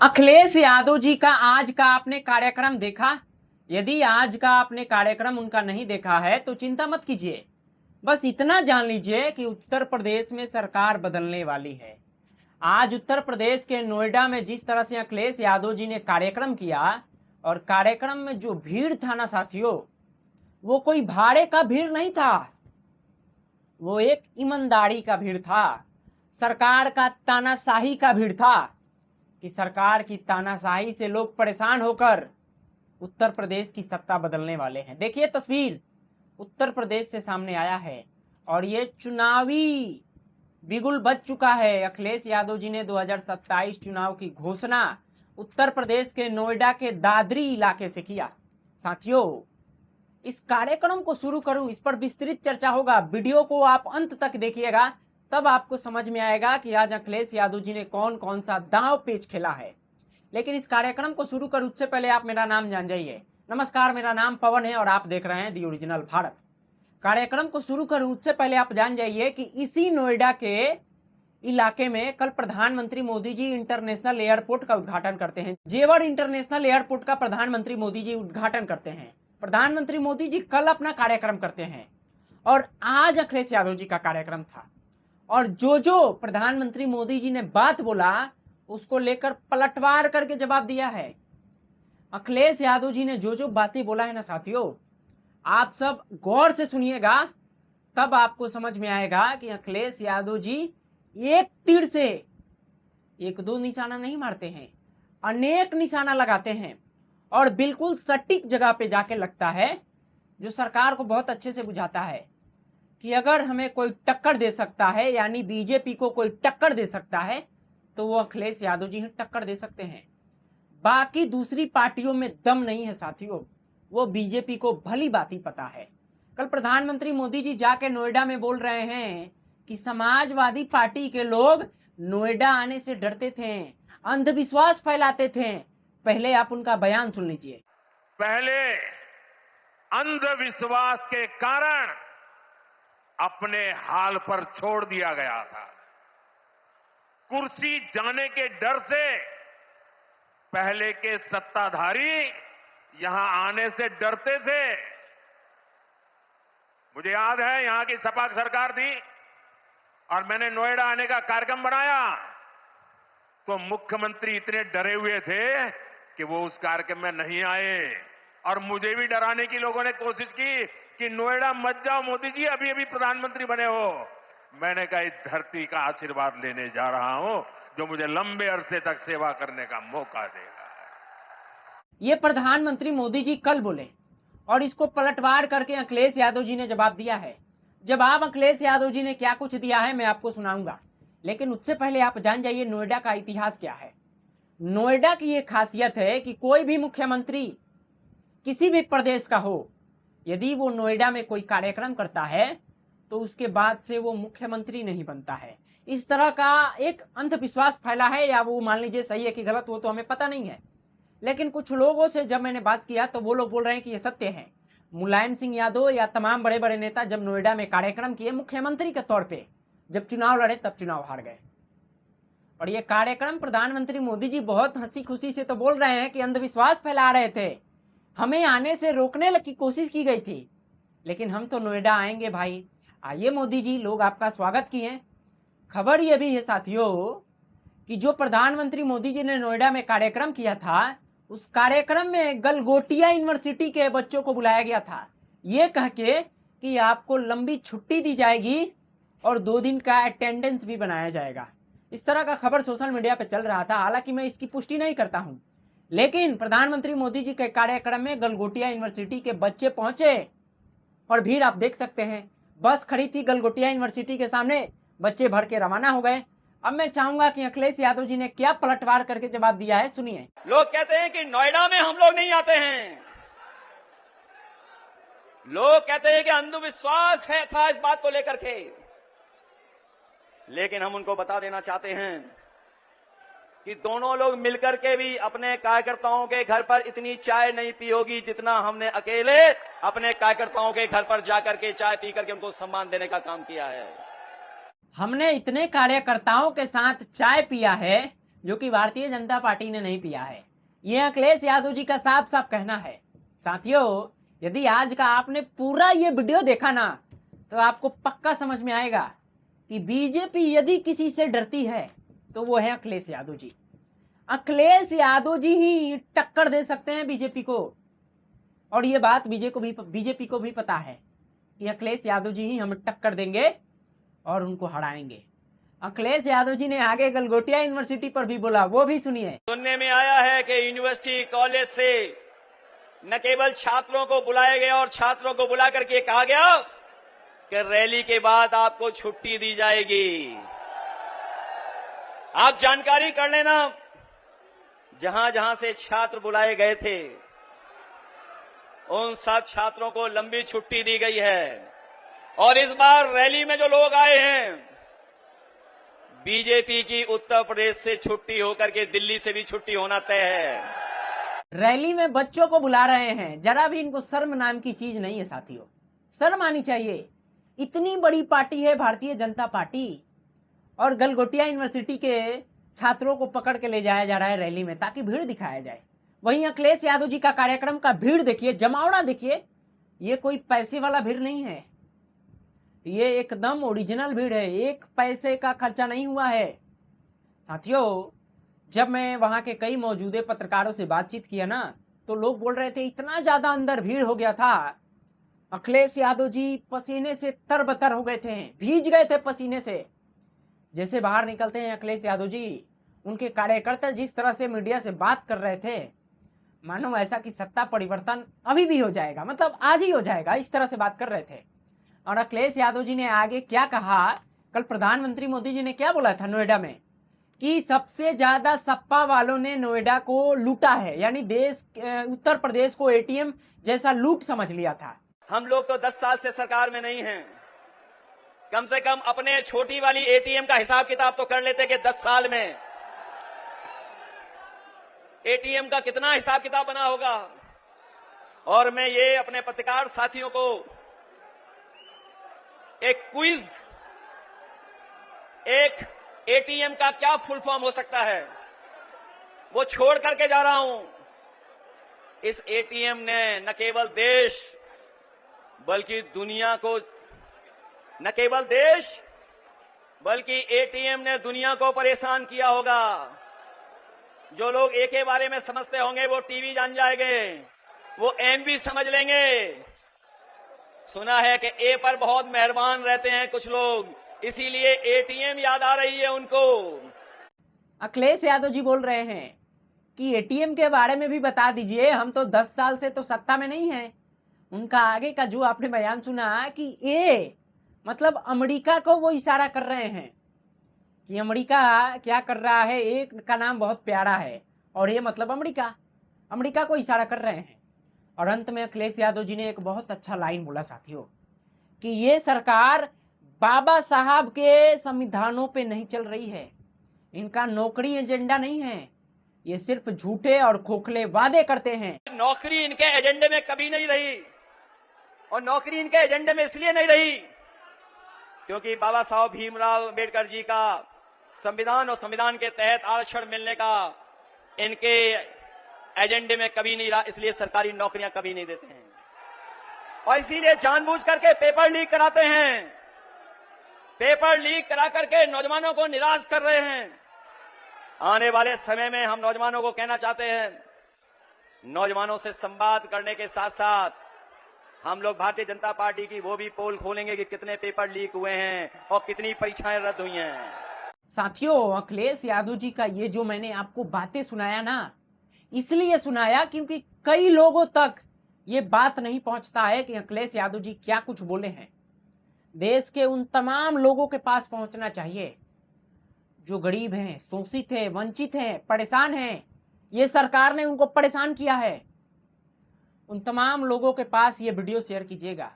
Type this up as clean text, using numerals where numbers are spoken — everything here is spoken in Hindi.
अखिलेश यादव जी का आज का आपने कार्यक्रम देखा? यदि आज का आपने कार्यक्रम उनका नहीं देखा है तो चिंता मत कीजिए। बस इतना जान लीजिए कि उत्तर प्रदेश में सरकार बदलने वाली है। आज उत्तर प्रदेश के नोएडा में जिस तरह से अखिलेश यादव जी ने कार्यक्रम किया और कार्यक्रम में जो भीड़ था ना साथियों, वो कोई भाड़े का भीड़ नहीं था, वो एक ईमानदारी का भीड़ था। सरकार का तानाशाही का भीड़ था कि सरकार की तानाशाही से लोग परेशान होकर उत्तर प्रदेश की सत्ता बदलने वाले हैं। देखिए तस्वीर उत्तर प्रदेश से सामने आया है और ये चुनावी बिगुल बज चुका है। अखिलेश यादव जी ने 2027 चुनाव की घोषणा उत्तर प्रदेश के नोएडा के दादरी इलाके से किया। साथियों, इस कार्यक्रम को शुरू करूं, इस पर विस्तृत चर्चा होगा। वीडियो को आप अंत तक देखिएगा, तब आपको समझ में आएगा कि आज अखिलेश यादव जी ने कौन कौन सा दांव पेच खेला है। लेकिन इस कार्यक्रम को शुरू कर उससे पहले आप मेरा नाम जान जाइए। नमस्कार, मेरा नाम पवन है और आप देख रहे हैं दी ओरिजिनल भारत। कार्यक्रम को शुरू करूं उससे पहले आप जान जाइए कि इसी नोएडा के इलाके में कल प्रधानमंत्री मोदी जी इंटरनेशनल एयरपोर्ट का उद्घाटन करते हैं। जेवर इंटरनेशनल एयरपोर्ट का प्रधानमंत्री मोदी जी उद्घाटन करते हैं। प्रधानमंत्री मोदी जी कल अपना कार्यक्रम करते हैं और आज अखिलेश यादव जी का कार्यक्रम था। और जो प्रधानमंत्री मोदी जी ने बात बोला उसको लेकर पलटवार करके जवाब दिया है। अखिलेश यादव जी ने जो बातें बोला है ना साथियों, आप सब गौर से सुनिएगा, तब आपको समझ में आएगा कि अखिलेश यादव जी एक तीर से एक दो निशाना नहीं मारते हैं, अनेक निशाना लगाते हैं और बिल्कुल सटीक जगह पे जाके लगता है, जो सरकार को बहुत अच्छे से बुझाता है कि अगर हमें कोई टक्कर दे सकता है, यानी बीजेपी को कोई टक्कर दे सकता है, तो वो अखिलेश यादव जी टक्कर दे सकते हैं। बाकी दूसरी पार्टियों में दम नहीं है साथियों, वो बीजेपी को भली बात ही पता है। कल प्रधानमंत्री मोदी जी जाके नोएडा में बोल रहे हैं कि समाजवादी पार्टी के लोग नोएडा आने से डरते थे, अंधविश्वास फैलाते थे। पहले आप उनका बयान सुन लीजिए। पहले अंधविश्वास के कारण अपने हाल पर छोड़ दिया गया था। कुर्सी जाने के डर से पहले के सत्ताधारी यहां आने से डरते थे। मुझे याद है यहां की सपा सरकार थी और मैंने नोएडा आने का कार्यक्रम बनाया, तो मुख्यमंत्री इतने डरे हुए थे कि वो उस कार्यक्रम में नहीं आए और मुझे भी डराने की लोगों ने कोशिश की कि नोएडा मत जाओ मोदी जी, अभी अभी प्रधानमंत्री बने हो। मैंने कहा इस धरती का आशीर्वाद लेने जा रहा हूं जो मुझे लंबे अरसे तक सेवा करने का मौका देगा। ये प्रधानमंत्री मोदी जी कल बोले और इसको पलटवार करके अखिलेश यादव जी ने जवाब दिया है। जवाब अखिलेश यादव जी ने क्या कुछ दिया है मैं आपको सुनाऊंगा, लेकिन उससे पहले आप जान जाइए नोएडा का इतिहास क्या है। नोएडा की ये खासियत है कि कोई भी मुख्यमंत्री किसी भी प्रदेश का हो, यदि वो नोएडा में कोई कार्यक्रम करता है तो उसके बाद से वो मुख्यमंत्री नहीं बनता है। इस तरह का एक अंधविश्वास फैला है, या वो मान लीजिए सही है कि गलत, वो तो हमें पता नहीं है। लेकिन कुछ लोगों से जब मैंने बात किया तो वो लोग बोल रहे हैं कि ये सत्य है। मुलायम सिंह यादव या तमाम बड़े बड़े नेता जब नोएडा में कार्यक्रम किए मुख्यमंत्री के तौर पे, जब चुनाव लड़े तब चुनाव हार गए। और ये कार्यक्रम प्रधानमंत्री मोदी जी बहुत हंसी खुशी से तो बोल रहे हैं कि अंधविश्वास फैला रहे थे, हमें आने से रोकने की कोशिश की गई थी, लेकिन हम तो नोएडा आएंगे भाई। आइए मोदी जी, लोग आपका स्वागत किए। खबर ये भी है साथियों कि जो प्रधानमंत्री मोदी जी ने नोएडा में कार्यक्रम किया था, उस कार्यक्रम में गलगोटिया यूनिवर्सिटी के बच्चों को बुलाया गया था, ये कह के कि आपको लंबी छुट्टी दी जाएगी और 2 दिन का अटेंडेंस भी बनाया जाएगा। इस तरह का खबर सोशल मीडिया पे चल रहा था। हालांकि मैं इसकी पुष्टि नहीं करता हूं, लेकिन प्रधानमंत्री मोदी जी के कार्यक्रम में गलगोटिया यूनिवर्सिटी के बच्चे पहुंचे और भीड़ आप देख सकते हैं। बस खड़ी थी गलगोटिया यूनिवर्सिटी के सामने, बच्चे भर के रवाना हो गए। अब मैं चाहूंगा कि अखिलेश यादव जी ने क्या पलटवार करके जवाब दिया है, सुनिए। लोग कहते हैं कि नोएडा में हम लोग नहीं आते हैं, लोग कहते हैं कि अंधविश्वास है था इस बात को लेकर के, लेकिन हम उनको बता देना चाहते हैं कि दोनों लोग मिलकर के भी अपने कार्यकर्ताओं के घर पर इतनी चाय नहीं पी होगी जितना हमने अकेले अपने कार्यकर्ताओं के घर पर जाकर के चाय पी करके उनको सम्मान देने का काम किया है। हमने इतने कार्यकर्ताओं के साथ चाय पिया है जो कि भारतीय जनता पार्टी ने नहीं पिया है। ये अखिलेश यादव जी का साफ साफ कहना है। साथियों, यदि आज का आपने पूरा ये वीडियो देखा ना, तो आपको पक्का समझ में आएगा कि बीजेपी यदि किसी से डरती है तो वो है अखिलेश यादव जी। अखिलेश यादव जी ही टक्कर दे सकते हैं बीजेपी को, और ये बात बीजेपी को भी पता है कि अखिलेश यादव जी ही हमें टक्कर देंगे और उनको हराएंगे। अखिलेश यादव जी ने आगे गलगोटिया यूनिवर्सिटी पर भी बोला, वो भी सुनिए। सुनने में आया है कि यूनिवर्सिटी कॉलेज से न केवल छात्रों को बुलाया गया और छात्रों को बुला करके कहा गया कि रैली के बाद आपको छुट्टी दी जाएगी। आप जानकारी कर लेना, जहां जहां से छात्र बुलाए गए थे उन सब छात्रों को लंबी छुट्टी दी गई है। और इस बार रैली में जो लोग आए हैं, बीजेपी की उत्तर प्रदेश से छुट्टी होकर के दिल्ली से भी छुट्टी होना तय है। रैली में बच्चों को बुला रहे हैं, जरा भी इनको शर्म नाम की चीज नहीं है साथियों। शर्म आनी चाहिए। इतनी बड़ी पार्टी है भारतीय जनता पार्टी, और गलगोटिया यूनिवर्सिटी के छात्रों को पकड़ के ले जाया जा रहा है रैली में ताकि भीड़ दिखाया जाए। वहीं अखिलेश यादव जी का कार्यक्रम का भीड़ देखिए, जमावड़ा देखिए। ये कोई पैसे वाला भीड़ नहीं है, ये एकदम ओरिजिनल भीड़ है। एक पैसे का खर्चा नहीं हुआ है। साथियों, जब मैं वहां के कई मौजूदे पत्रकारों से बातचीत किया ना, तो लोग बोल रहे थे इतना ज्यादा अंदर भीड़ हो गया था, अखिलेश यादव जी पसीने से तरबतर हो गए थे, भीज गए थे पसीने से। जैसे बाहर निकलते हैं अखिलेश यादव जी, उनके कार्यकर्ता जिस तरह से मीडिया से बात कर रहे थे, मानो ऐसा कि सत्ता परिवर्तन अभी भी हो जाएगा, मतलब आज ही हो जाएगा, इस तरह से बात कर रहे थे। और अखिलेश यादव जी ने आगे क्या कहा, कल प्रधानमंत्री मोदी जी ने क्या बोला था नोएडा में, कि सबसे ज्यादा सपा वालों ने नोएडा को लूटा है, यानी देश उत्तर प्रदेश को एटीएम जैसा लूट समझ लिया था। हम लोग तो 10 साल से सरकार में नहीं हैं, कम से कम अपने छोटी वाली एटीएम का हिसाब किताब तो कर लेते कि 10 साल में एटीएम का कितना हिसाब किताब बना होगा। और मैं ये अपने पत्रकार साथियों को एक क्विज, एक एटीएम का क्या फुल फॉर्म हो सकता है, वो छोड़ करके जा रहा हूं। इस एटीएम ने न केवल देश बल्कि दुनिया को, न केवल देश बल्कि एटीएम ने दुनिया को परेशान किया होगा। जो लोग ए के बारे में समझते होंगे वो टीवी जान जाएंगे, वो एम भी समझ लेंगे। सुना है कि ए पर बहुत मेहरबान रहते हैं कुछ लोग, इसीलिए एटीएम याद आ रही है उनको। अखिलेश यादव जी बोल रहे हैं कि एटीएम के बारे में भी बता दीजिए, हम तो 10 साल से तो सत्ता में नहीं हैं। उनका आगे का जो आपने बयान सुना कि ए मतलब अमेरिका को वो इशारा कर रहे हैं कि अमेरिका क्या कर रहा है, एक का नाम बहुत प्यारा है और ये मतलब अमेरिका को इशारा कर रहे हैं। और अंत में अखिलेश यादव जी ने एक बहुत अच्छा लाइन बोला साथियों, कि ये सरकार बाबा साहब के संविधानों पे नहीं चल रही है, इनका नौकरी एजेंडा नहीं है, ये सिर्फ झूठे और खोखले वादे करते हैं। नौकरी इनके एजेंडे में कभी नहीं रही, और नौकरी इनके एजेंडे में इसलिए नहीं रही क्योंकि बाबा साहब भीमराव अंबेडकर जी का संविधान और संविधान के तहत आरक्षण मिलने का इनके एजेंडे में कभी नहीं रहा, इसलिए सरकारी नौकरियां कभी नहीं देते हैं। और इसीलिए जानबूझ करके पेपर लीक कराते हैं, पेपर लीक करा करके नौजवानों को निराश कर रहे हैं। आने वाले समय में हम नौजवानों को कहना चाहते हैं, नौजवानों से संवाद करने के साथ साथ हम लोग भारतीय जनता पार्टी की वो भी पोल खोलेंगे कि कितने पेपर लीक हुए हैं और कितनी परीक्षाएं रद्द हुई हैं। साथियों, अखिलेश यादव जी का ये जो मैंने आपको बातें सुनाया ना, इसलिए सुनाया क्योंकि कई लोगों तक ये बात नहीं पहुंचता है कि अखिलेश यादव जी क्या कुछ बोले हैं। देश के उन तमाम लोगों के पास पहुंचना चाहिए जो गरीब हैं, शोषित हैं, वंचित हैं, परेशान हैं। ये सरकार ने उनको परेशान किया है। उन तमाम लोगों के पास ये वीडियो शेयर कीजिएगा।